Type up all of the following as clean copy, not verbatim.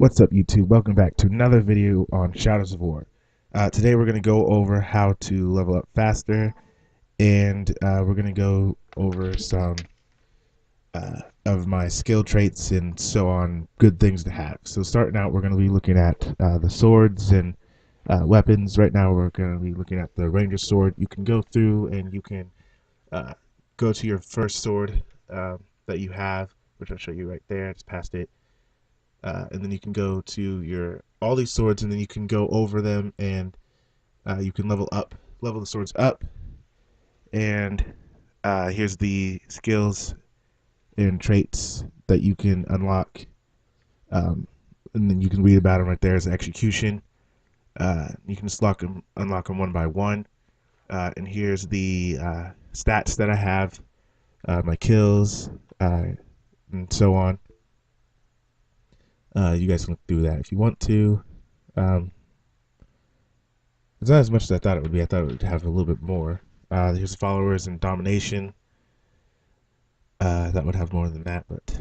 What's up, YouTube? Welcome back to another video on Shadows of War. Today we're going to go over how to level up faster, and we're going to go over some of my skill traits and so on, good things to have. So starting out, we're going to be looking at the swords and weapons. Right now we're going to be looking at the Ranger Sword. You can go through and you can go to your first sword that you have, which I'll show you right there. Just past it. And then you can go to your all these swords, and then you can go over them, and you can level the swords up. And here's the skills and traits that you can unlock, and then you can read about them right there. As execution, you can just unlock them one by one. And here's the stats that I have, my kills, and so on. You guys can look through that if you want to. It's not as much as I thought it would be. I thought it would have a little bit more. Here's followers and domination. That would have more than that, but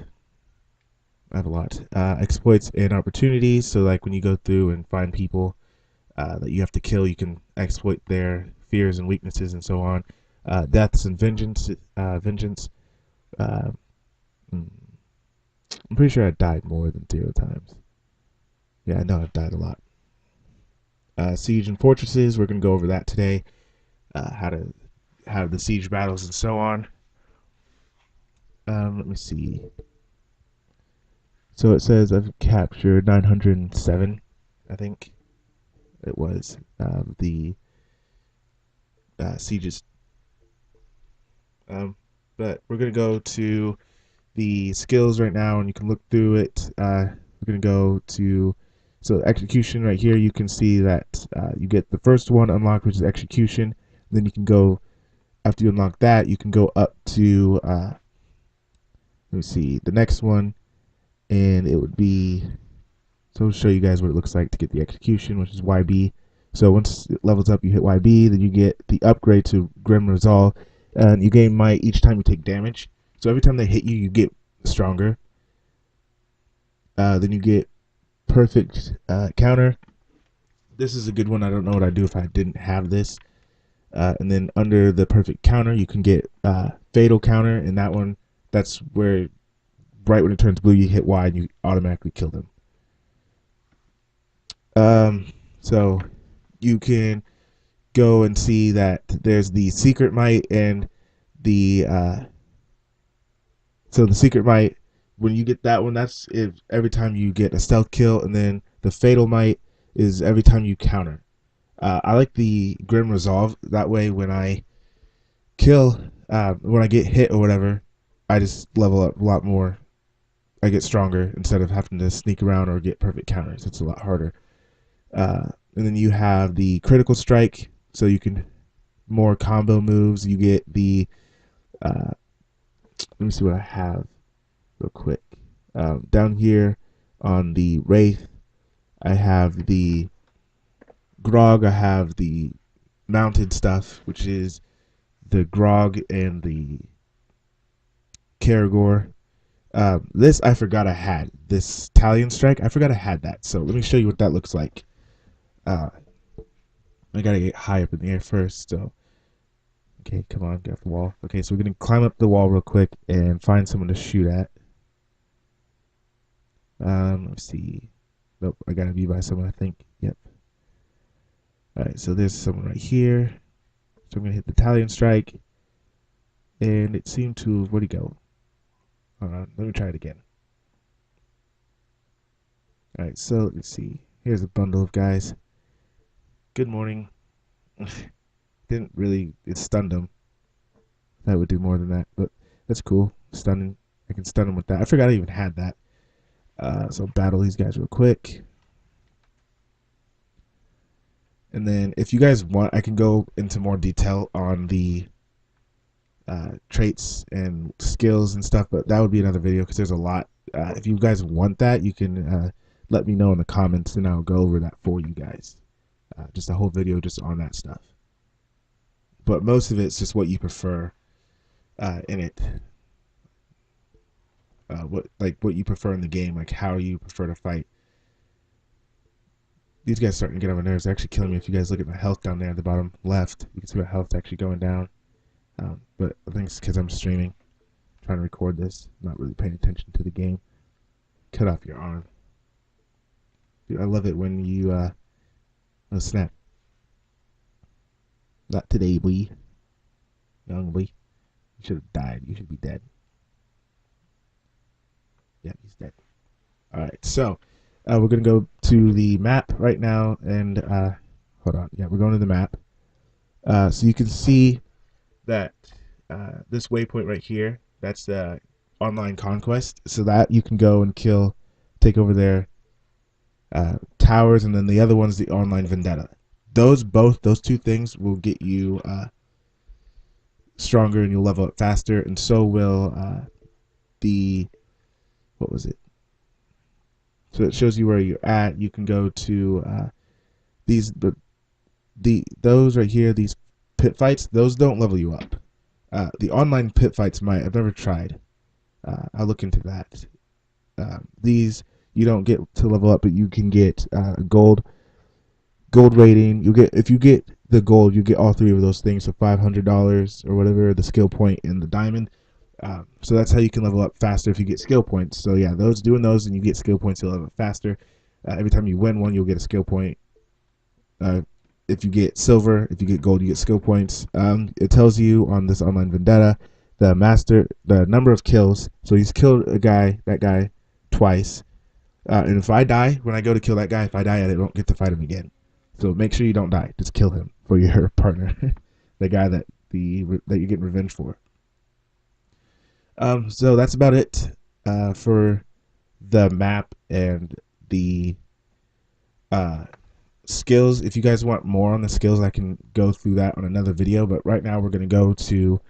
I have a lot. Exploits and opportunities. So like when you go through and find people that you have to kill, you can exploit their fears and weaknesses and so on. Deaths and vengeance. I'm pretty sure I died more than 0 times. Yeah, I know I've died a lot. Siege and fortresses. We're gonna go over that today. How to have the siege battles and so on. Let me see. So it says I've captured 907, I think it was, the sieges. But we're going to go to the skills right now, and you can look through it. We're going to go to, so execution right here, you can see that you get the first one unlocked, which is execution. Then you can go, after you unlock that, you can go up to, let me see, the next one, and it would be, so I'll show you guys what it looks like to get the execution, which is YB. So once it levels up, you hit YB, then you get the upgrade to Grim Resolve, and you gain might each time you take damage. So every time they hit you, you get stronger. Then you get perfect counter. This is a good one. I don't know what I'd do if I didn't have this. And then under the perfect counter, you can get fatal counter, and that one, that's where right when it turns blue, you hit Y and you automatically kill them. So you can go and see that there's the secret might and the so the secret might, when you get that one, that's if every time you get a stealth kill, and then the fatal might is every time you counter. I like the Grim Resolve. That way, when I kill, when I get hit or whatever, I just level up a lot more. I get stronger instead of having to sneak around or get perfect counters. It's a lot harder. And then you have the critical strike, so you can more combo moves. You get the let me see what I have real quick. Down here on the Wraith, I have the Grog. I have the mounted stuff, which is the Grog and the Caragor. This I forgot I had. This Talion Strike, I forgot I had that. So let me show you what that looks like. I gotta get high up in the air first. So, okay, come on, get off the wall. Okay, so we're gonna climb up the wall real quick and find someone to shoot at. Let's see. Nope, I gotta be by someone, I think. Yep. Alright, so there's someone right here. So I'm gonna hit the Talion Strike. And it seemed to, where'd he go? Hold on, let me try it again. Alright, so let's see. Here's a bundle of guys. Good morning. Didn't really, it stunned him. That would do more than that, but that's cool. Stunning. I can stun him with that. I forgot I even had that. So battle these guys real quick. And then if you guys want, I can go into more detail on the traits and skills and stuff, but that would be another video because there's a lot. If you guys want that, you can let me know in the comments, and I'll go over that for you guys. Just a whole video just on that stuff. But most of it's just what you prefer in it. What you prefer in the game, like how you prefer to fight. these guys starting to get on my nerves. They're actually killing me. If you guys look at my health down there at the bottom left, you can see my health actually going down. But I think it's because I'm streaming, trying to record this, not really paying attention to the game. Cut off your arm. Dude, I love it when you, oh snap. Not today, boy. Young boy. You should have died. You should be dead. Yeah, he's dead. Alright, so we're going to go to the map right now, and hold on. Yeah, we're going to the map. So you can see that this waypoint right here, that's the online conquest. So that you can go and take over their towers, and then the other one's the online vendetta. Those two things will get you stronger, and you'll level up faster, and so will what was it? So it shows you where you're at. You can go to those right here, these pit fights. Those don't level you up. The online pit fights might. I've never tried. I'll look into that. These you don't get to level up, but you can get gold rating. If you get the gold, you get all three of those things. So $500 or whatever, the skill point and the diamond. So that's how you can level up faster if you get skill points. So yeah, doing those and you get skill points, you'll level up faster. Every time you win one, you'll get a skill point. If you get silver, if you get gold, you get skill points. It tells you on this online vendetta the number of kills. So he's killed that guy twice. And if I die when I go to kill that guy, if I die, I don't get to fight him again. So make sure you don't die. Just kill him for your partner, the guy that you're getting revenge for. So that's about it for the map and the skills. If you guys want more on the skills, I can go through that on another video. But right now, we're going to go to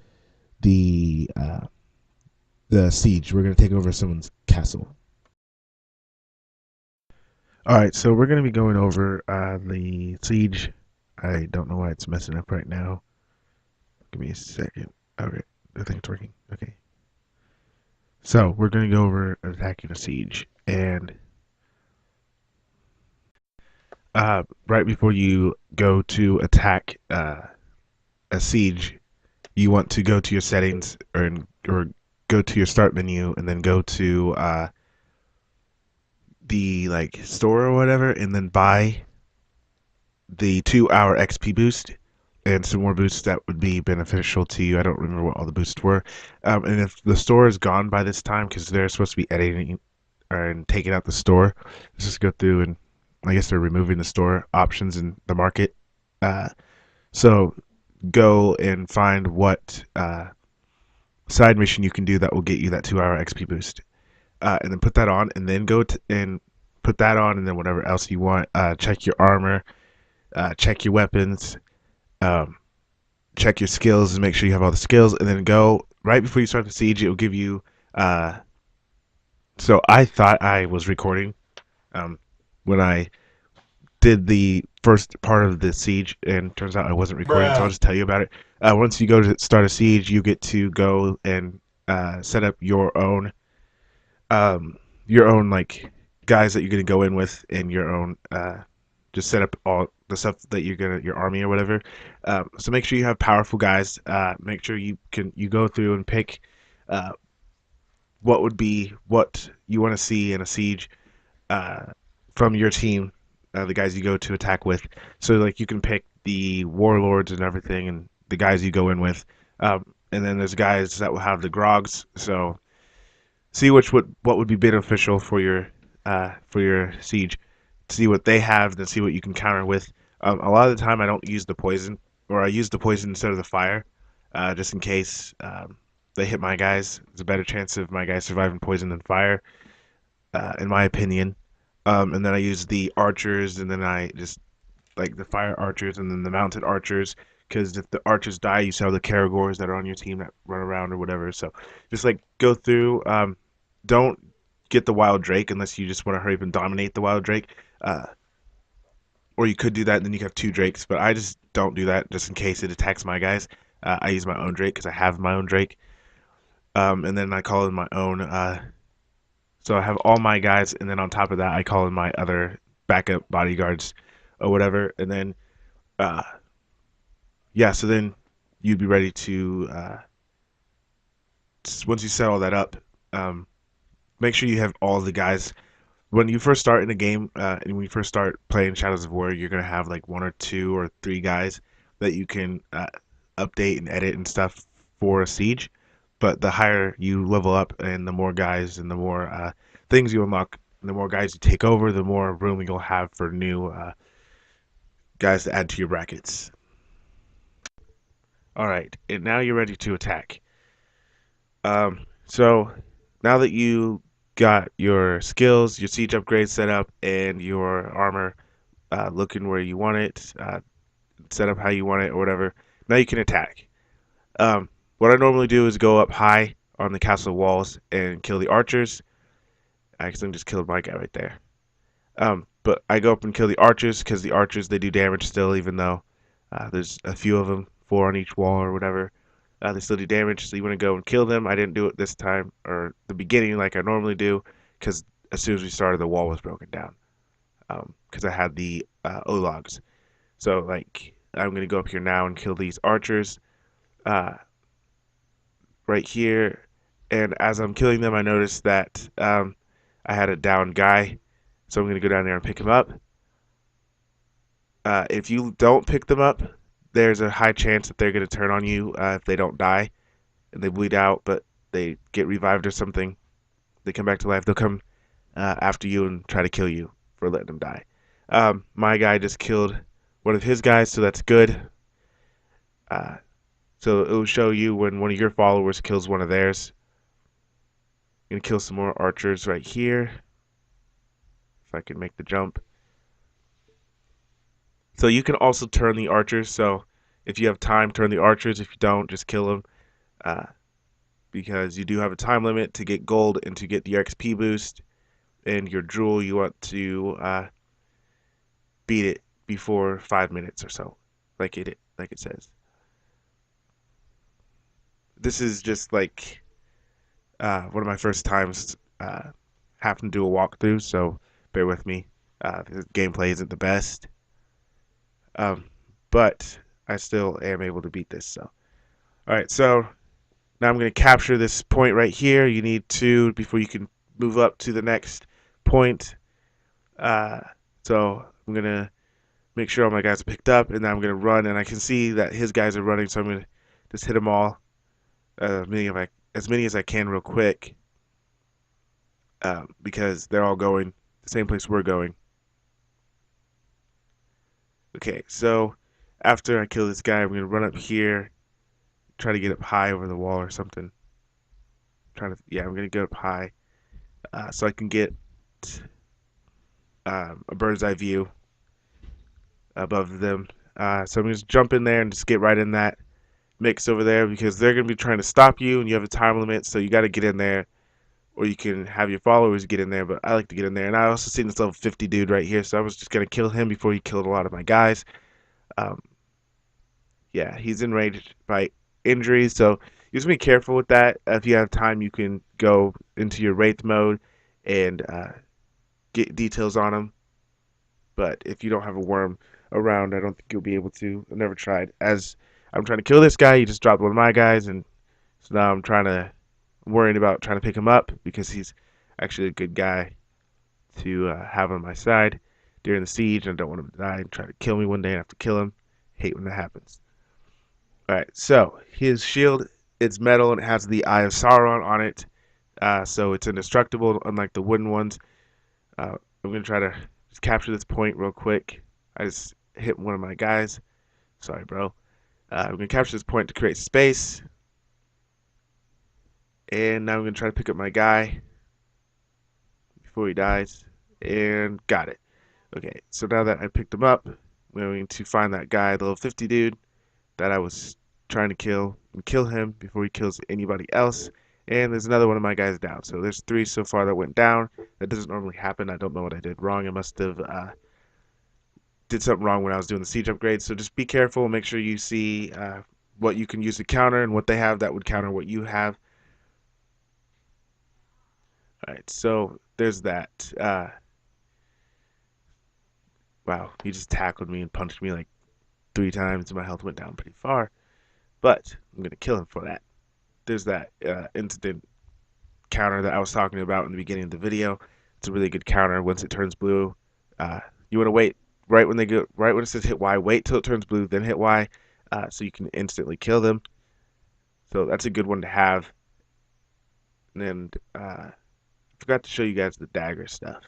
the siege. We're going to take over someone's castle. All right, so we're going to be going over the siege. I don't know why it's messing up right now. Give me a second. Okay, I think it's working. Okay. So we're going to go over attacking a siege, and right before you go to attack a siege, you want to go to your settings or go to your start menu, and then go to the store or whatever, and then buy the 2-hour XP boost and some more boosts that would be beneficial to you. I don't remember what all the boosts were. And if the store is gone by this time, because they're supposed to be editing and taking out the store, let's just go through, and I guess they're removing the store options in the market. So go and find what side mission you can do that will get you that 2-hour XP boost. And then put that on, and then and put that on, and then whatever else you want. Check your armor, check your weapons, check your skills, and make sure you have all the skills. And then go right before you start the siege. It will give you. So I thought I was recording when I did the first part of the siege, and turns out I wasn't recording. So I'll just tell you about it. Once you go to start a siege, you get to go and set up your own guys that you're gonna go in with, and your own just set up all the stuff that your army or whatever. So make sure you have powerful guys. Make sure you go through and pick what you want to see in a siege from your team, the guys you go to attack with. So you can pick the warlords and everything, and the guys you go in with. And then there's guys that will have the grogs. So see what would be beneficial for your siege. See what they have, then see what you can counter with. A lot of the time, I don't use the poison, or I use the poison instead of the fire, just in case they hit my guys. There's a better chance of my guys surviving poison than fire, in my opinion. And then I use the archers, and then I just the fire archers, and then the mounted archers. Because if the archers die, you still have the Caragors that are on your team that run around or whatever. So just go through. Don't get the Wild Drake unless you just want to hurry up and dominate the Wild Drake. Or you could do that, and then you have 2 Drakes. But I just don't do that, just in case it attacks my guys. I use my own Drake because I have my own Drake. And then I call in my own. So I have all my guys, and then on top of that, I call in my other backup bodyguards. or whatever, and then uh, yeah, so then you'd be ready to once you set all that up, um, make sure you have all the guys. When you first start in a game, and when you first start playing Shadows of War, you're gonna have like one or two or three guys that you can update and edit and stuff for a siege. But the higher you level up, and the more guys and the more things you unlock, the more guys you take over, the more room you'll have for new guys to add to your brackets. All right, and now you're ready to attack. So now that you got your skills, your siege upgrades set up, and your armor looking where you want it, set up how you want it, or whatever, now you can attack. What I normally do is go up high on the castle walls and kill the archers. I accidentally just killed my guy right there. But I go up and kill the archers because the archers they do damage still, even though there's a few of them, four on each wall or whatever. They still do damage, so you want to go and kill them. I didn't do it this time or the beginning like I normally do because as soon as we started, the wall was broken down because I had the O-logs. So like I'm gonna go up here now and kill these archers uh, right here. And as I'm killing them, I noticed that I had a downed guy, so I'm gonna go down there and pick him up. If you don't pick them up, there's a high chance that they're gonna turn on you if they don't die and they bleed out, but they get revived or something. They come back to life. They'll come after you and try to kill you for letting them die. My guy just killed one of his guys, so that's good. Uh, so it will show you when one of your followers kills one of theirs. I'm gonna kill some more archers right here. If I can make the jump. So you can also turn the archers. So if you have time, turn the archers. If you don't, just kill them. Uh, because you do have a time limit to get gold and to get the XP boost. And your drool, you want to beat it before 5 minutes or so, like it says. This is just like one of my first times having to do a walkthrough, so bear with me. The gameplay isn't the best, um, but I still am able to beat this. So, all right, so now I'm going to capture this point right here. You need two before you can move up to the next point. Uh, so I'm going to make sure all my guys are picked up, and then I'm going to run, and I can see that his guys are running, so I'm going to just hit them all, as many as I can real quick, because they're all going the same place we're going. Okay, so after I kill this guy, I'm going to run up here, try to get up high over the wall or something. I'm going to get up high so I can get a bird's eye view above them. So I'm going to jump in there and just get right in that mix over there because they're going to be trying to stop you and you have a time limit, so you got to get in there, or you can have your followers get in there, but I like to get in there. And I also seen this level 50 dude right here, so I was just going to kill him before he killed a lot of my guys. Um, yeah, he's enraged by injuries, so you just be careful with that. If you have time, you can go into your Wraith mode and get details on him. But if you don't have a worm around, I don't think you'll be able to. I've never tried. As I'm trying to kill this guy, he just dropped one of my guys, and so now I'm worrying about trying to pick him up because he's actually a good guy to have on my side during the siege. And I don't want him to die and try to kill me one day and have to kill him. Hate when that happens. All right, so his shield, it's metal and it has the Eye of Sauron on it, so it's indestructible, unlike the wooden ones. I'm gonna try to just capture this point real quick. I just hit one of my guys. Sorry, bro. I'm gonna capture this point to create space, and now I'm gonna try to pick up my guy before he dies, and got it. Okay, so now that I picked him up, I'm going to find that guy, the level 50 dude that I was trying to kill, and kill him before he kills anybody else. And there's another one of my guys down. So there's three so far that went down. That doesn't normally happen. I don't know what I did wrong. I must have did something wrong when I was doing the siege upgrade. So just be careful. Make sure you see what you can use to counter and what they have that would counter what you have. All right, so there's that. Wow, he just tackled me and punched me like 3 times, and my health went down pretty far. But I'm gonna kill him for that. There's that incident counter that I was talking about in the beginning of the video. It's a really good counter. Once it turns blue, you want to wait right when it says hit Y. Wait till it turns blue, then hit Y, so you can instantly kill them. So that's a good one to have. And I forgot to show you guys the dagger stuff.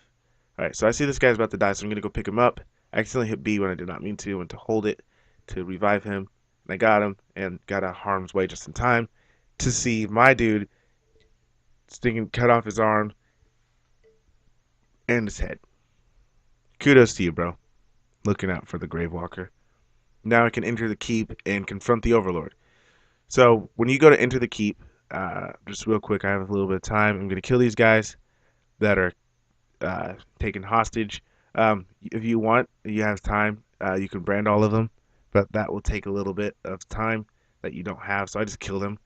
All right, so I see this guy's about to die, so I'm gonna go pick him up. I accidentally hit B when I did not mean to, and to hold it to revive him. And I got him and got out of harm's way just in time to see my dude sticking cut off his arm and his head. Kudos to you, bro. Looking out for the Gravewalker. Now I can enter the keep and confront the Overlord. So when you go to enter the keep, just real quick, I have a little bit of time. I'm going to kill these guys that are taken hostage. If you want, you have time, you can brand all of them, but that will take a little bit of time that you don't have. So I just kill them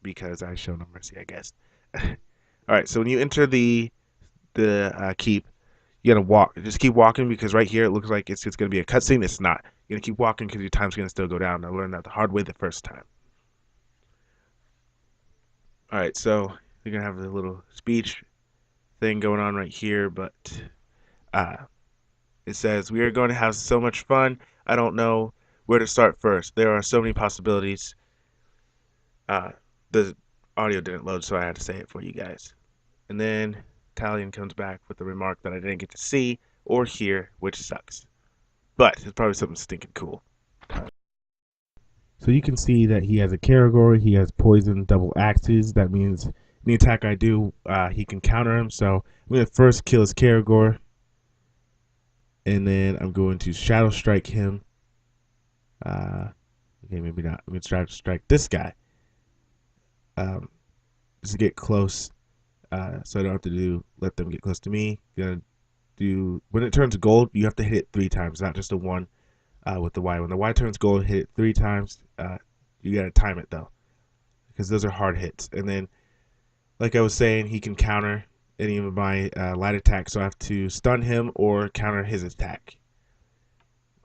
because I show no mercy, I guess. All right, so when you enter the keep, you're gonna walk. Just keep walking because right here it looks like it's gonna be a cutscene. It's not. You're gonna keep walking because your time's gonna still go down. I learned that the hard way the first time. All right, so you're gonna have a little speech thing going on right here, but uh, it says we are going to have so much fun. I don't know where to start first. There are so many possibilities. The audio didn't load, so I had to say it for you guys. And then Talion comes back with the remark that I didn't get to see or hear, which sucks. But it's probably something stinking cool. So you can see that he has a Karagor, he has poison double axes. That means any attack I do, he can counter him. So I'm going to first kill his Karagor, and then I'm going to Shadow Strike him. Okay, maybe not. I'm going to try to strike this guy. Just to get close, so I don't have to let them get close to me. Gonna do when it turns gold, you have to hit it 3 times, not just a 1. With the Y. When the Y turns gold, hit it 3 times. You gotta time it though, because those are hard hits. And then, like I was saying, he can counter any of my light attacks, so I have to stun him or counter his attack.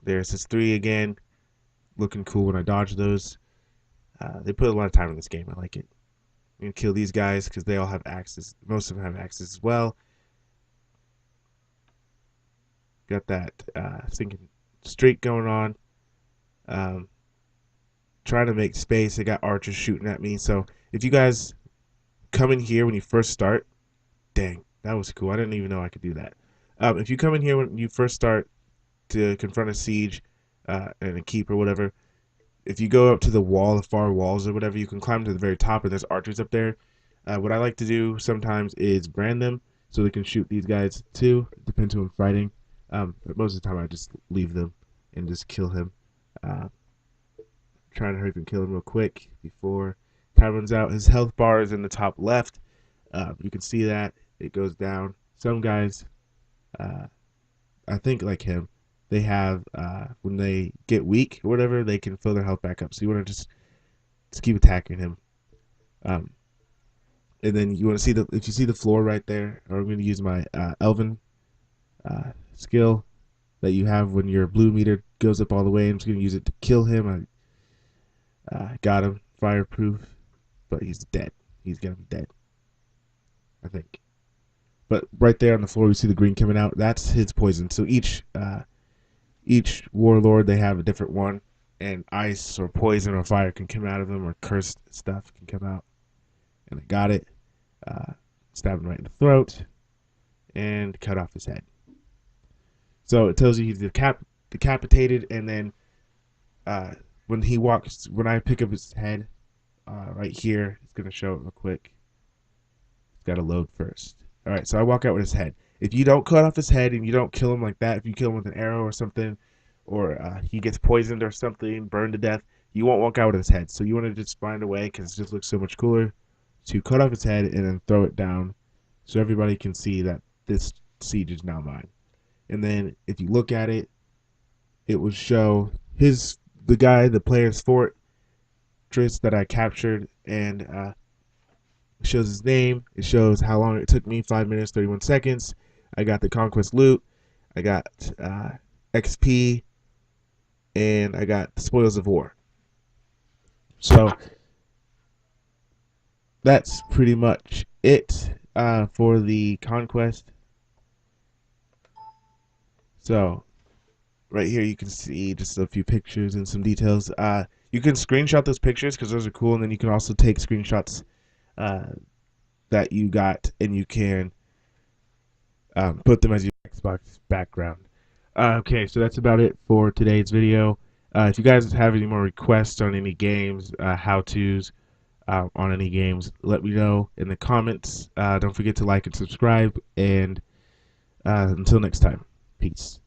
There's his 3 again, looking cool when I dodge those. They put a lot of time in this game. I like it. I'm gonna kill these guys because they all have axes. Most of them have axes as well. Got that sinking streak going on. Trying to make space. I got archers shooting at me. So if you guys come in here when you first start, dang, that was cool. I didn't even know I could do that. If you come in here when you first start to confront a siege and a keep or whatever, if you go up to the wall, the far walls or whatever, you can climb to the very top and there's archers up there. What I like to do sometimes is brand them so they can shoot these guys too. It depends who I'm fighting. But most of the time I just leave them and just kill him. Trying to hurry up and kill him real quick before time runs out. His health bar is in the top left. You can see that it goes down. Some guys, I think like him, they have when they get weak or whatever, they can fill their health back up. So you want to just keep attacking him. And then you want to see if you see the floor right there, or I'm going to use my Elven skill that you have when your blue meter goes up all the way. I'm just going to use it to kill him. I got him, fireproof, but he's dead. He's going to be dead, I think. But right there on the floor, you see the green coming out. That's his poison. So each warlord, they have a different one, and ice or poison or fire can come out of them, or cursed stuff can come out. And I got it. Stab him right in the throat and cut off his head. So it tells you he's decapitated, and then when I pick up his head, right here, it's gonna show it real quick. It's got to load first. All right, so I walk out with his head. If you don't cut off his head and you don't kill him like that, if you kill him with an arrow or something, or he gets poisoned or something, burned to death, you won't walk out with his head. So you want to just find a way, because it just looks so much cooler, to cut off his head and then throw it down so everybody can see that this siege is now mine. And then if you look at it, it will show the player's fortress that I captured, and it shows his name. It shows how long it took me, 5 minutes, 31 seconds. I got the conquest loot. I got XP, and I got the Spoils of War. So that's pretty much it for the conquest. So right here you can see just a few pictures and some details. You can screenshot those pictures because those are cool, and then you can also take screenshots that you got, and you can put them as your Xbox background. Okay, so that's about it for today's video. If you guys have any more requests on any games, how-tos on any games, let me know in the comments. Don't forget to like and subscribe, and until next time, peace.